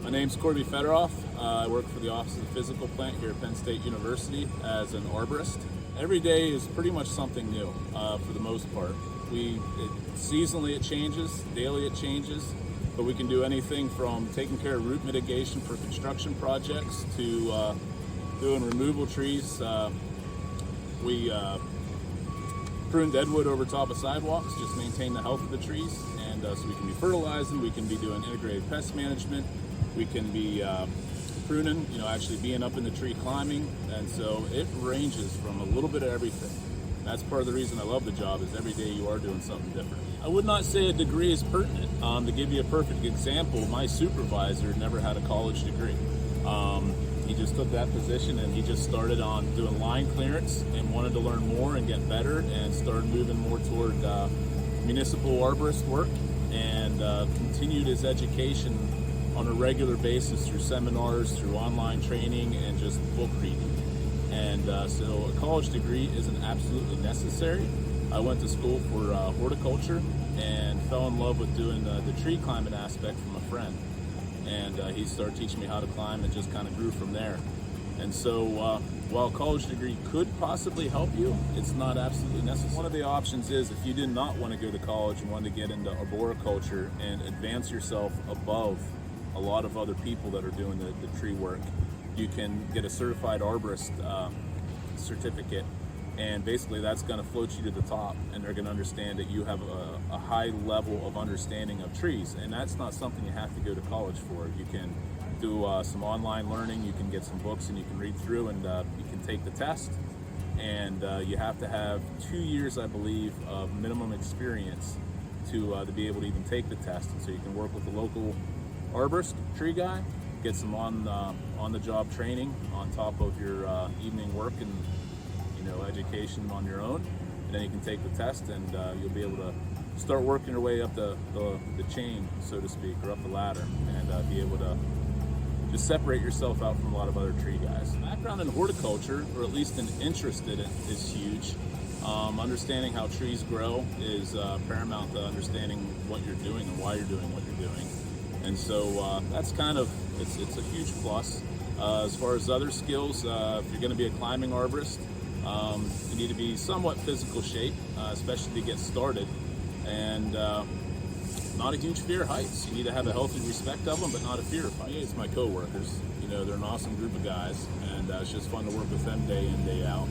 My name's Corby Federoff. I work for the Office of the Physical Plant here at Penn State University as an arborist. Every day is pretty much something new for the most part. Seasonally it changes, daily it changes, but we can do anything from taking care of root mitigation for construction projects to doing removal trees. We prune deadwood over top of sidewalks, just maintain the health of the trees, and so we can be fertilizing, we can be doing integrated pest management, we can be pruning, actually being up in the tree climbing, and so it ranges from a little bit of everything. That's part of the reason I love the job, is every day you are doing something different. I would not say a degree is pertinent. To give you a perfect example, my supervisor never had a college degree. He just took that position and he just started on doing line clearance and wanted to learn more and get better, and started moving more toward municipal arborist work, and continued his education on a regular basis through seminars, through online training, and just book reading. And so a college degree isn't absolutely necessary. I went to school for horticulture and fell in love with doing the tree climbing aspect from a friend. And he started teaching me how to climb, and just kind of grew from there. And so while a college degree could possibly help you, it's not absolutely necessary. One of the options is, if you did not want to go to college and wanted to get into arboriculture and advance yourself above a lot of other people that are doing the tree work, you can get a certified arborist certificate, and basically that's going to float you to the top, and they're going to understand that you have a high level of understanding of trees. And that's not something you have to go to college for. You can do some online learning, you can get some books and you can read through, and you can take the test. And you have to have 2 years, I believe, of minimum experience to be able to even take the test. And so you can work with the local arborist, tree guy, get some on-the-job training on top of your evening work and education on your own, and then you can take the test, and you'll be able to start working your way up the chain, so to speak, or up the ladder, and be able to just separate yourself out from a lot of other tree guys. Background in horticulture, or at least an interest in it, is huge. Understanding how trees grow is paramount to understanding what you're doing and why you're doing what you're doing. And so that's it's a huge plus. As far as other skills, if you're going to be a climbing arborist, you need to be somewhat physical shape, especially to get started, and not a huge fear of heights. You need to have a healthy respect of them, but not a fear of heights. It's my coworkers. They're an awesome group of guys, and it's just fun to work with them day in, day out.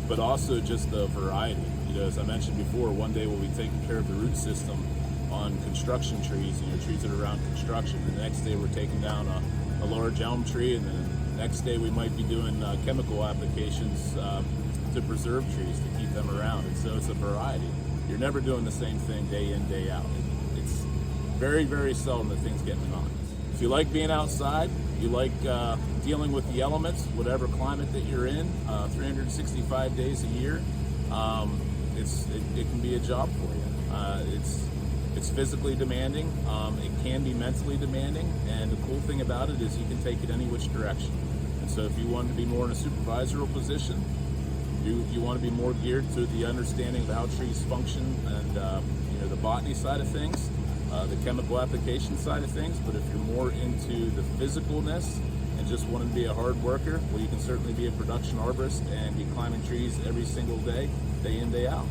But also just the variety. As I mentioned before, one day we'll be taking care of the root system on construction trees, trees that are around construction. And the next day we're taking down a large elm tree, and then the next day we might be doing chemical applications to preserve trees, to keep them around. And so it's a variety. You're never doing the same thing day in, day out. It's very, very seldom that things get monotonous. If you like being outside, you like dealing with the elements, whatever climate that you're in, 365 days a year, it can be a job for you. It's physically demanding, it can be mentally demanding, and the cool thing about it is you can take it any which direction. And so if you want to be more in a supervisorial position, you want to be more geared to the understanding of how trees function, and the botany side of things, the chemical application side of things. But if you're more into the physicalness and just want to be a hard worker, well, you can certainly be a production arborist and be climbing trees every single day, day in, day out.